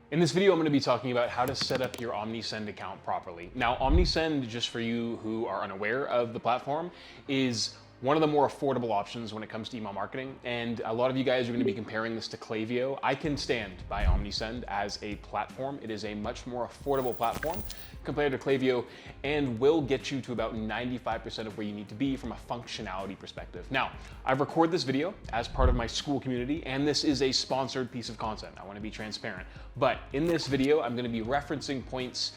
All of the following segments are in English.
In this video, I'm going to be talking about how to set up your Omnisend account properly. Now, Omnisend, just for you who are unaware of the platform, is one of the more affordable options when it comes to email marketing. And a lot of you guys are going to be comparing this to Klaviyo. I can stand by Omnisend as a platform. It is a much more affordable platform compared to Klaviyo and will get you to about 95% of where you need to be from a functionality perspective. Now, I've recorded this video as part of my school community, and this is a sponsored piece of content. I want to be transparent. But in this video, I'm going to be referencing points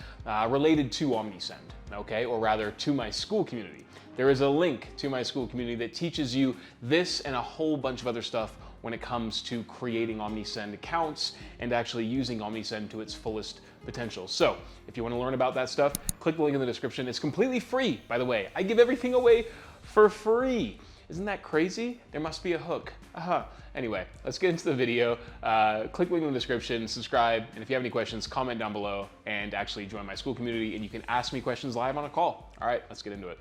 related to Omnisend, okay? Or rather, to my school community. There is a link to my school community that teaches you this and a whole bunch of other stuff when it comes to creating Omnisend accounts and actually using Omnisend to its fullest potential. So if you want to learn about that stuff, click the link in the description. It's completely free, by the way. I give everything away for free. Isn't that crazy? There must be a hook. Anyway, let's get into the video. Click the link in the description, subscribe, and if you have any questions, comment down below and actually join my school community and you can ask me questions live on a call. All right, let's get into it.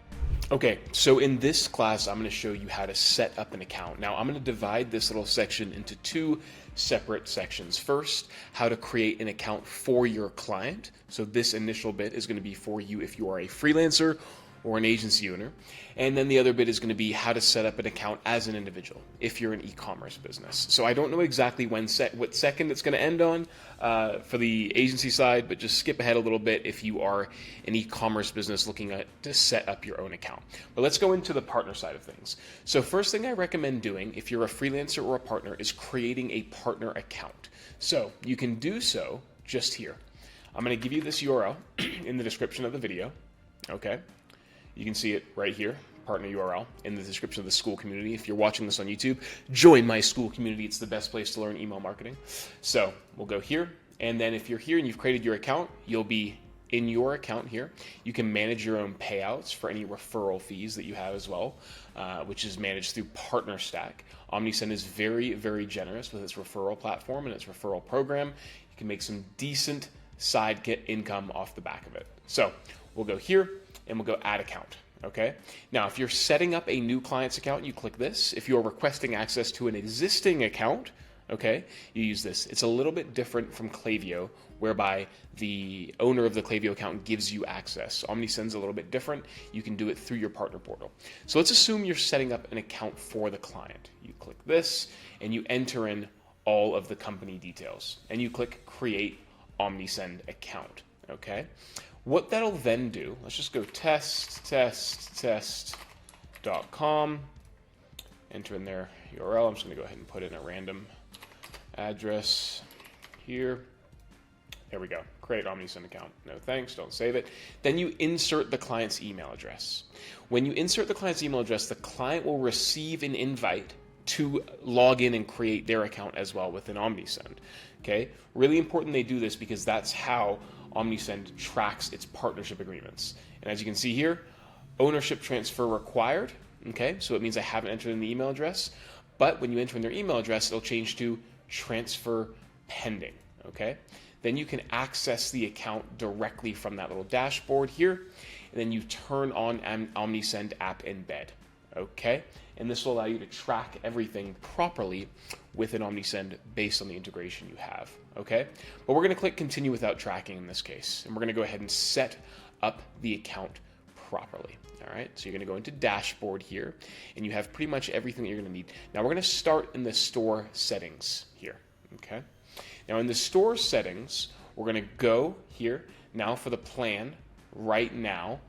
Okay, so in this class, I'm going to show you how to set up an account. Now, I'm going to divide this little section into two separate sections. First, how to create an account for your client. So this initial bit is going to be for you if you are a freelancer or an agency owner. And then the other bit is going to be how to set up an account as an individual if you're an e-commerce business. So I don't know exactly what second it's going to end on for the agency side, but just skip ahead a little bit if you are an e-commerce business looking to set up your own account. But let's go into the partner side of things. So first thing I recommend doing if you're a freelancer or a partner is creating a partner account. So you can do so just here. I'm going to give you this URL in the description of the video, okay? You can see it right here, partner URL, in the description of the school community. If you're watching this on YouTube, join my school community. It's the best place to learn email marketing. So we'll go here, and then if you're here and you've created your account, you'll be in your account here. You can manage your own payouts for any referral fees that you have as well, which is managed through PartnerStack. Omnisend is very, very generous with its referral platform and its referral program. You can make some decent side income off the back of it. So we'll go here, and we'll go add account, okay? Now, if you're setting up a new client's account, you click this. If you're requesting access to an existing account, okay, you use this. It's a little bit different from Klaviyo, whereby the owner of the Klaviyo account gives you access. Omnisend's a little bit different. You can do it through your partner portal. So let's assume you're setting up an account for the client. You click this, and you enter in all of the company details, and you click Create Omnisend Account, okay? What that'll then do, let's just go test.com, enter in their URL. I'm just going to go ahead and put in a random address here. There we go. Create Omnisend account. No thanks, don't save it. Then you insert the client's email address. When you insert the client's email address, the client will receive an invite to log in and create their account as well within Omnisend. Okay? Really important they do this because that's how Omnisend tracks its partnership agreements. And as you can see here, ownership transfer required. Okay, so it means I haven't entered in the email address, but when you enter in their email address, it'll change to transfer pending. Okay, then you can access the account directly from that little dashboard here, and then you turn on Omnisend app embed. Okay, and this will allow you to track everything properly within Omnisend based on the integration you have. Okay, but we're going to click continue without tracking in this case, and we're going to go ahead and set up the account properly. All right, so you're going to go into dashboard here, and you have pretty much everything that you're going to need. Now we're going to start in the store settings here. Okay, now in the store settings, we're going to go here now for the plan. Right now,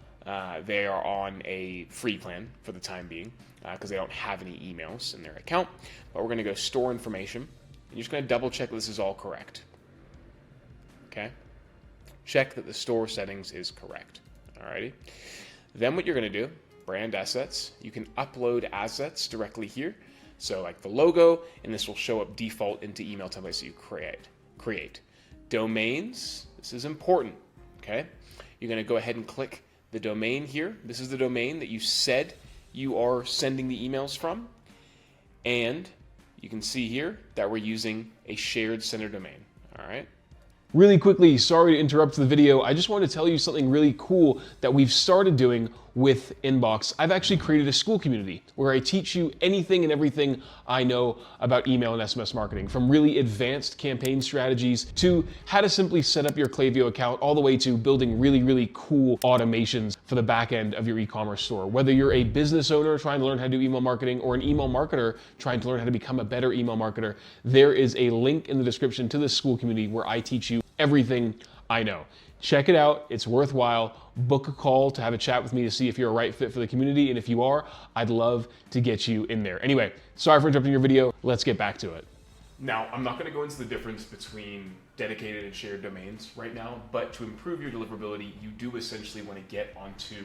they are on a free plan for the time being because they don't have any emails in their account. But we're going to go store information. And you're just going to double check that this is all correct. Okay? Check that the store settings is correct. Alrighty. Then what you're going to do, brand assets. You can upload assets directly here. So like the logo, and this will show up default into email templates that you create. Domains, this is important. Okay? You're going to go ahead and click the domain here. This is the domain that you said you are sending the emails from. And you can see here that we're using a shared center domain. All right. Really quickly, sorry to interrupt the video. I just wanted to tell you something really cool that we've started doing with Inbox, I've actually created a school community where I teach you anything and everything I know about email and SMS marketing, from really advanced campaign strategies to how to simply set up your Klaviyo account, all the way to building really, really cool automations for the back end of your e-commerce store. Whether you're a business owner trying to learn how to do email marketing or an email marketer trying to learn how to become a better email marketer, there is a link in the description to this school community where I teach you everything I know. Check it out, it's worthwhile. Book a call to have a chat with me to see if you're a right fit for the community, and if you are, I'd love to get you in there. Anyway, sorry for interrupting your video, let's get back to it. Now, I'm not gonna go into the difference between dedicated and shared domains right now, but to improve your deliverability, you do essentially wanna get onto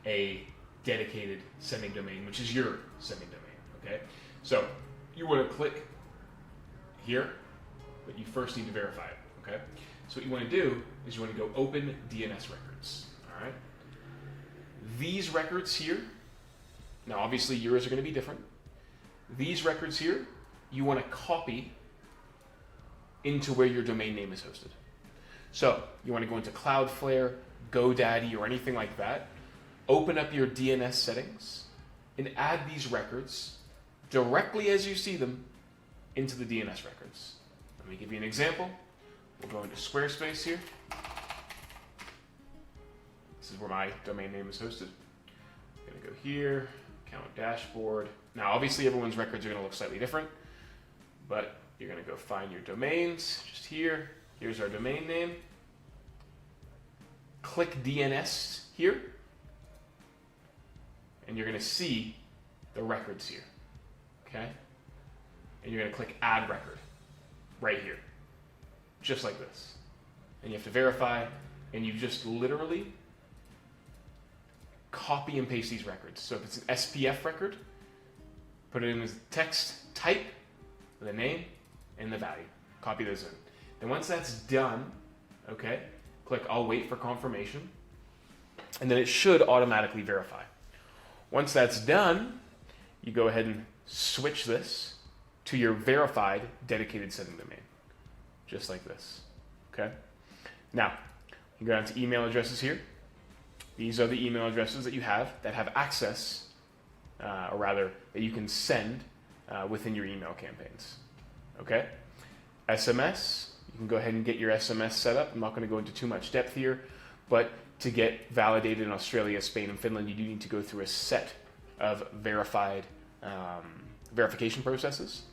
a dedicated sending domain, which is your sending domain, okay? So you wanna click here, but you first need to verify it, okay? So what you want to do is you want to go open DNS records, all right? These records here, now obviously yours are going to be different. These records here, you want to copy into where your domain name is hosted. So you want to go into Cloudflare, GoDaddy, or anything like that, open up your DNS settings, and add these records directly as you see them into the DNS records. Let me give you an example. We'll go into Squarespace here. This is where my domain name is hosted. I'm gonna go here, account dashboard. Now obviously everyone's records are gonna look slightly different, but you're gonna go find your domains, just here. Here's our domain name. Click DNS here, and you're gonna see the records here, okay? And you're gonna click add record right here. Just like this. And you have to verify, and you just literally copy and paste these records. So if it's an SPF record, put it in as text type, the name, and the value. Copy those in. Then once that's done, okay, click I'll wait for confirmation, and then it should automatically verify. Once that's done, you go ahead and switch this to your verified dedicated sending domain. Just like this, okay? Now, you go down to email addresses here. These are the email addresses that you have that have access, or rather, that you can send within your email campaigns, okay? SMS, you can go ahead and get your SMS set up. I'm not gonna go into too much depth here, but to get validated in Australia, Spain, and Finland, you do need to go through a set of verified verification processes.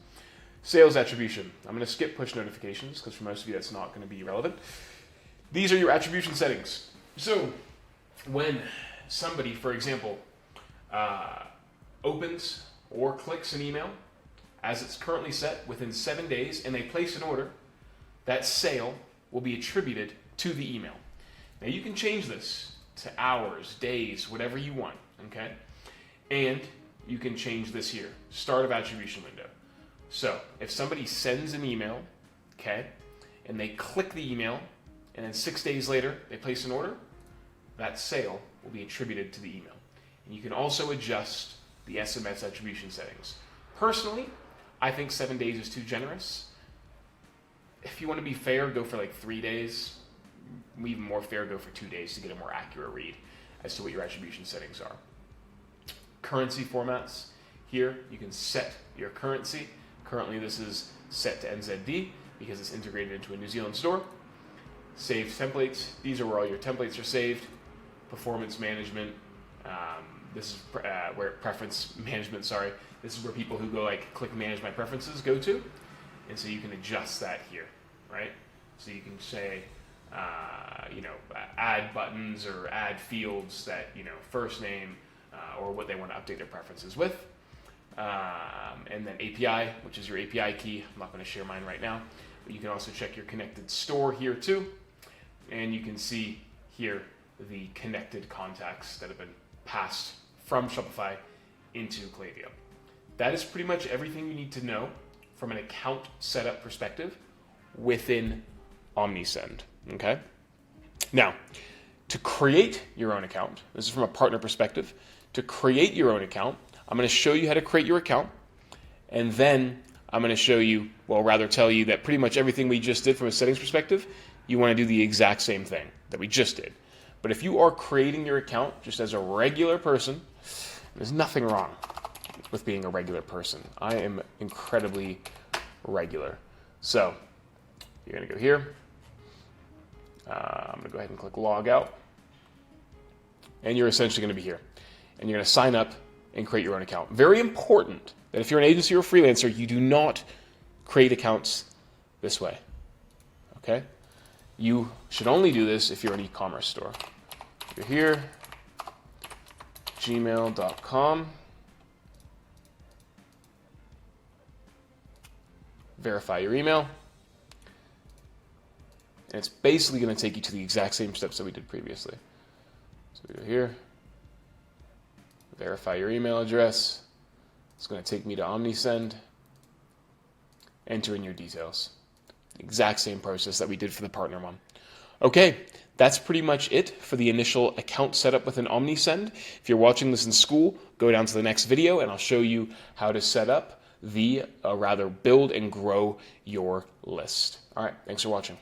Sales attribution. I'm going to skip push notifications because for most of you that's not going to be relevant. These are your attribution settings. So when somebody, for example, opens or clicks an email as it's currently set within 7 days and they place an order, that sale will be attributed to the email. Now you can change this to hours, days, whatever you want, okay? And you can change this here, start of attribution window. So if somebody sends an email, okay, and they click the email, and then 6 days later they place an order, that sale will be attributed to the email. And you can also adjust the SMS attribution settings. Personally, I think 7 days is too generous. If you want to be fair, go for like 3 days. Even more fair, go for 2 days to get a more accurate read as to what your attribution settings are. Currency formats. Here, you can set your currency. Currently, this is set to NZD because it's integrated into a New Zealand store. Saved templates. These are where all your templates are saved. Performance management. This is where preference management, sorry. This is where people who go like click manage my preferences go to. And so you can adjust that here, right? So you can say, add buttons or add fields that, first name or what they want to update their preferences with. And then API, which is your API key. I'm not going to share mine right now, but you can also check your connected store here too. And you can see here the connected contacts that have been passed from Shopify into Klaviyo. That is pretty much everything you need to know from an account setup perspective within Omnisend, okay? Now, to create your own account, this is from a partner perspective, to create your own account, I'm going to show you how to create your account, and then I'm going to show you, tell you that pretty much everything we just did from a settings perspective, you want to do the exact same thing that we just did. But if you are creating your account just as a regular person, there's nothing wrong with being a regular person. I am incredibly regular. So you're going to go here. I'm going to go ahead and click log out. And you're essentially going to be here. And you're going to sign up and create your own account. Very important that if you're an agency or a freelancer, you do not create accounts this way. Okay? You should only do this if you're an e-commerce store. You're here, gmail.com. Verify your email. And it's basically going to take you to the exact same steps that we did previously. So we go here, verify your email address. It's going to take me to Omnisend. Enter in your details. Exact same process that we did for the partner one. Okay, that's pretty much it for the initial account setup within Omnisend. If you're watching this in school, go down to the next video and I'll show you how to set up build and grow your list. All right, thanks for watching.